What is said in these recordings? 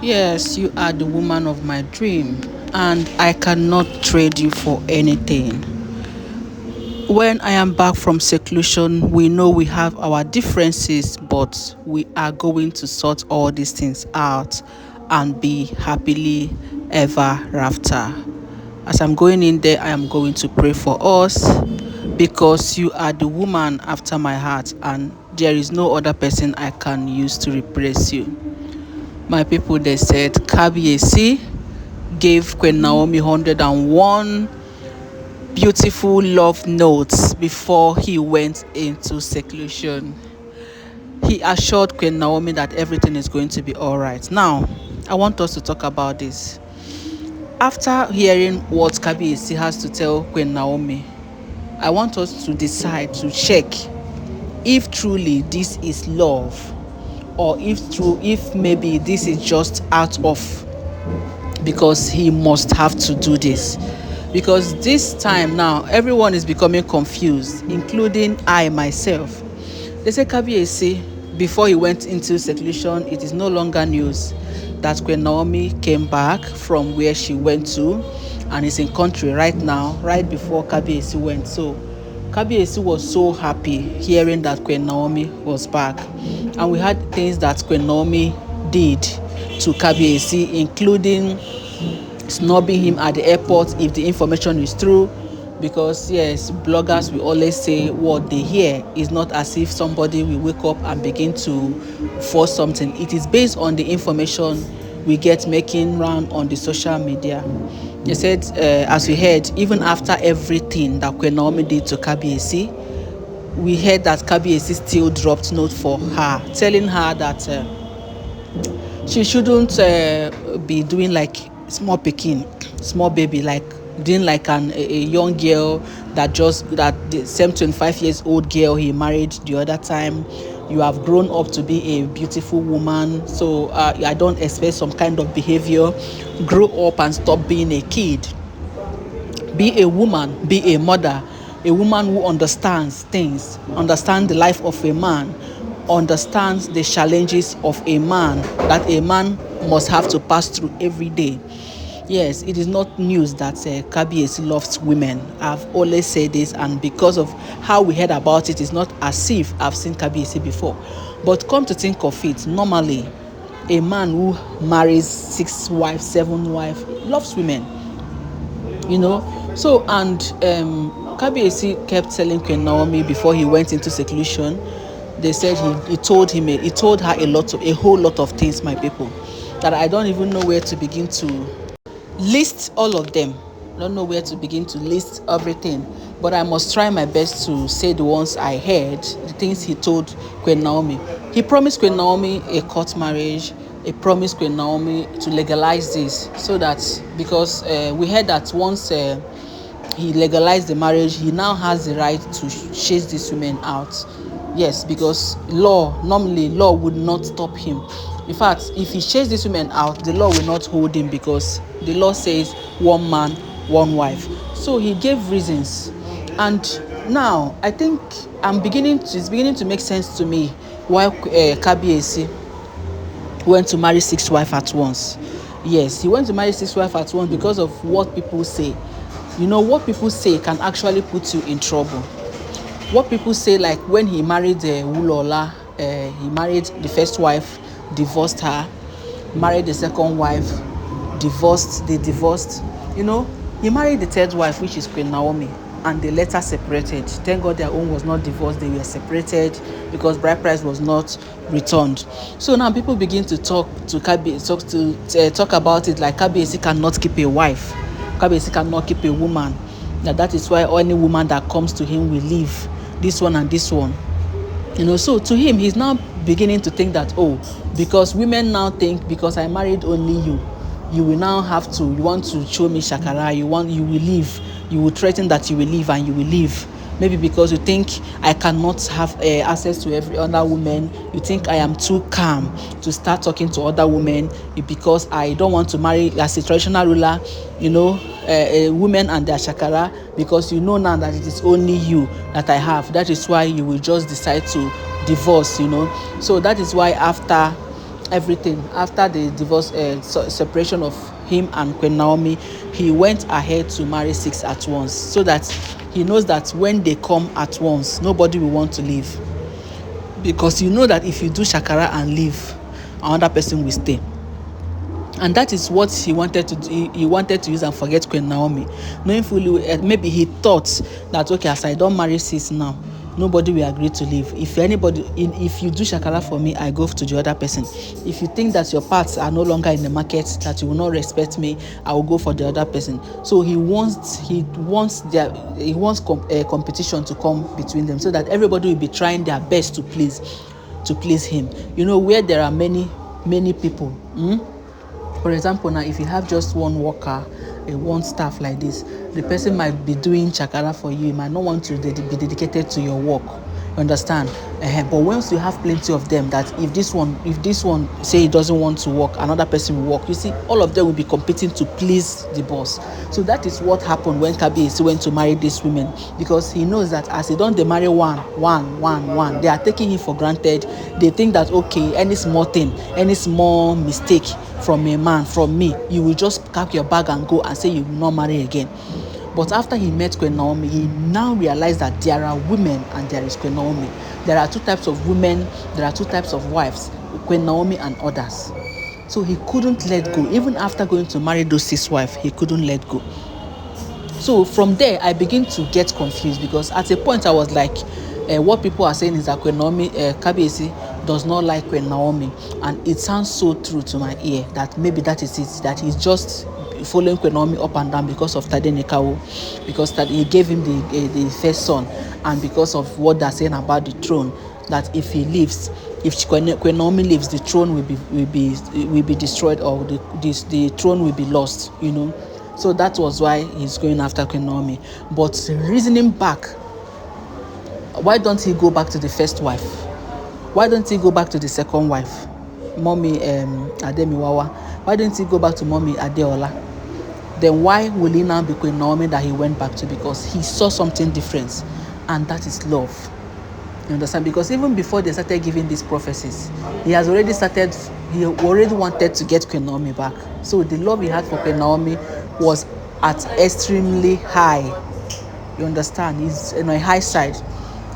Yes, you are the woman of my dream, and I cannot trade you for anything. When I am back from seclusion, we know we have our differences, but we are going to sort all these things out and be happily ever after. As I'm going in there, I am going to pray for us because you are the woman after my heart, and there is no other person I can use to replace you. My people, they said kabiyesi gave Queen Naomi 101 beautiful love notes before he went into seclusion. He assured Queen Naomi that everything is going to be all right. Now, I want us to talk about this. After hearing what kabiyesi has to tell Queen Naomi, I want us to decide to check if truly this is love, or if maybe this is just out of because he must have to do this. Because this time now, everyone is becoming confused, including I myself. They say kabiyesi, before he went into seclusion, it is no longer news that Queen Naomi came back from where she went to and is in country right now, right before kabiyesi went. So kabiyesi was so happy hearing that Queen Naomi was back. And we had things that Queen Naomi did to kabiyesi, including snubbing him at the airport if the information is true, because yes, bloggers will always say what they hear. Is not as if somebody will wake up and begin to force something. It is based on the information we get making round on the social media. They said, as we heard, even after everything that Queen Naomi did to kabiyesi, we heard that kabiyesi still dropped note for her, telling her that she shouldn't be doing like small pikin, small baby, like doing like a young girl that the same 25 years old girl he married the other time. You have grown up to be a beautiful woman, so I don't expect some kind of behavior. Grow up and stop being a kid. Be a woman, be a mother, a woman who understands things, understands the life of a man, understands the challenges of a man that a man must have to pass through every day. Yes, it is not news that kabiyesi loves women. I've always said this, and because of how we heard about it, it's not as if I've seen kabiyesi before. But come to think of it, normally, a man who marries 6 wives, 7 wives, loves women. So, and kabiyesi kept telling Queen Naomi before he went into seclusion. They said he told her a whole lot of things, my people, that I don't even know where to begin to list all of them. I don't know where to begin to list everything, but I must try my best to say the ones I heard, the things he told Queen Naomi. He promised Queen Naomi a court marriage. He promised Queen Naomi to legalize this, so that, because we heard that once he legalized the marriage, he now has the right to chase these women out. Yes, because normally law would not stop him. In fact, if he chased these women out, the law will not hold him, because the law says one man, one wife. So he gave reasons. And now I think it's beginning to make sense to me why kabiyesi went to marry 6 wives at once. Yes, he went to marry 6 wives at once because of what people say. What people say can actually put you in trouble. What people say, like when he married Wulola, he married the first wife, divorced her, married the second wife, they divorced. He married the third wife, which is Queen Naomi, and they later separated. Thank God their own was not divorced, they were separated because bride price was not returned. So now people begin to talk about it, like kabiyesi cannot keep a wife, kabiyesi cannot keep a woman, that is why any woman that comes to him will leave this one and this one. So to him, he's now beginning to think that, because women now think, because I married only you will now have to, you want to show me shakara, you will leave, you will threaten that you will leave, and you will leave. Maybe because you think I cannot have access to every other woman. You think I am too calm to start talking to other women, because I don't want to marry as a traditional ruler, a woman and their shakara, because now that it is only you that I have. That is why you will just decide to divorce. So that is why after everything after the divorce, separation of him and Queen Naomi. He went ahead to marry 6 at once, so that he knows that when they come at once, nobody will want to leave, because you know that if you do shakara and leave, another person will stay. And that is what he wanted to do. He wanted to use and forget Queen Naomi, knowing fully, maybe he thought that, okay, as I don't marry sis now, nobody will agree to leave. If you do shakara for me, I go to the other person. If you think that your parts are no longer in the market, that you will not respect me, I will go for the other person. So he wants competition to come between them, so that everybody will be trying their best to please him. Where there are many people. For example, now if you have just one worker, one staff like this, the person might be doing chakara for you. You might not want to be dedicated to your work. You understand? But once you have plenty of them, that if this one say he doesn't want to work, another person will work. You see, all of them will be competing to please the boss. So that is what happened when kabiyesi went to marry these women, because he knows that as he don't they marry one, they are taking him for granted. They think that, okay, any small thing, any small mistake from a man, from me, you will just pack your bag and go and say you will not marry again. But after he met Queen Naomi, he now realized that there are women and there is Queen Naomi. There are two types of women, there are two types of wives, Queen Naomi and others. So he couldn't let go. Even after going to marry those 6 wives, he couldn't let go. So from there, I begin to get confused, because at a point I was like, what people are saying is that Queen Naomi, kabiyesi does not like Queen Naomi, and it sounds so true to my ear that maybe that is it, that he's just following Queen Naomi up and down because of Tade Nikawo, because that he gave him the first son, and because of what they're saying about the throne, that if he leaves, if Queen Naomi leaves, the throne will be destroyed, or the throne will be lost. So that was why he's going after Queen Naomi. But reasoning back, why don't he go back to the first wife? Why don't he go back to the second wife, Mommy Ademiwawa? Why didn't he go back to Mommy Adeola? Then why will he now be Queen Naomi that he went back to? Because he saw something different, and that is love. You understand? Because even before they started giving these prophecies, he already wanted to get Queen Naomi back. So the love he had for Queen Naomi was at extremely high. You understand? He's on a high side.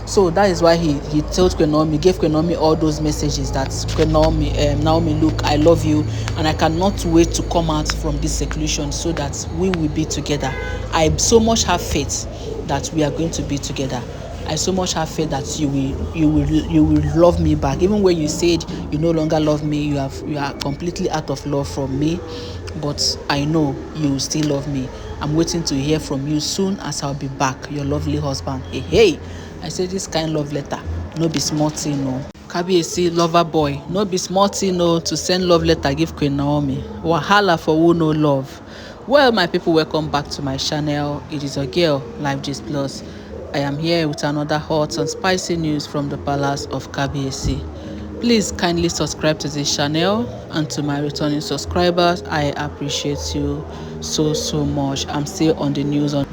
So that is why he told Queen Naomi, gave Queen Naomi all those messages that Queen Naomi, look, I love you, and I cannot wait to come out from this seclusion so that we will be together. I so much have faith that we are going to be together. I so much have faith that you will love me back. Even when you said you no longer love me, you are completely out of love from me, but I know you still love me. I'm waiting to hear from you soon as I'll be back, your lovely husband. Hey, I said this kind love letter, no be small thing, no. Kabiyesi lover boy, no be small thing, no, to send love letter give Queen Naomi. Wahala for who no love. Well, my people, welcome back to my channel. It is your girl, Life Gist Plus. I am here with another hot and spicy news from the palace of kabiyesi. Please kindly subscribe to this channel, and to my returning subscribers, I appreciate you so much. I'm still on the news of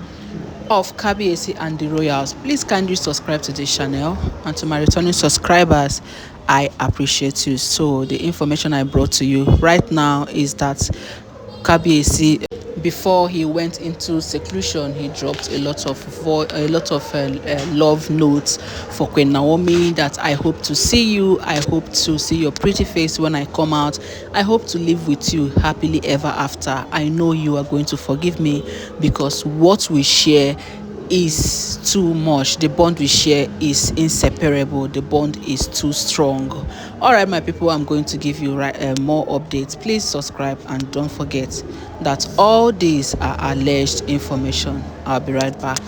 kabiyesi and the royals. Please kindly subscribe to this channel, and to my returning subscribers, I appreciate you. So the information I brought to you right now is that kabiyesi, before he went into seclusion, he dropped a lot of love notes for Queen Naomi, that I hope to see you, I hope to see your pretty face when I come out, I hope to live with you happily ever after. I know you are going to forgive me, because what we share is too much. The bond we share is inseparable. The bond is too strong. All right, my people, I'm going to give you more updates. Please subscribe, and don't forget that all these are alleged information. I'll be right back.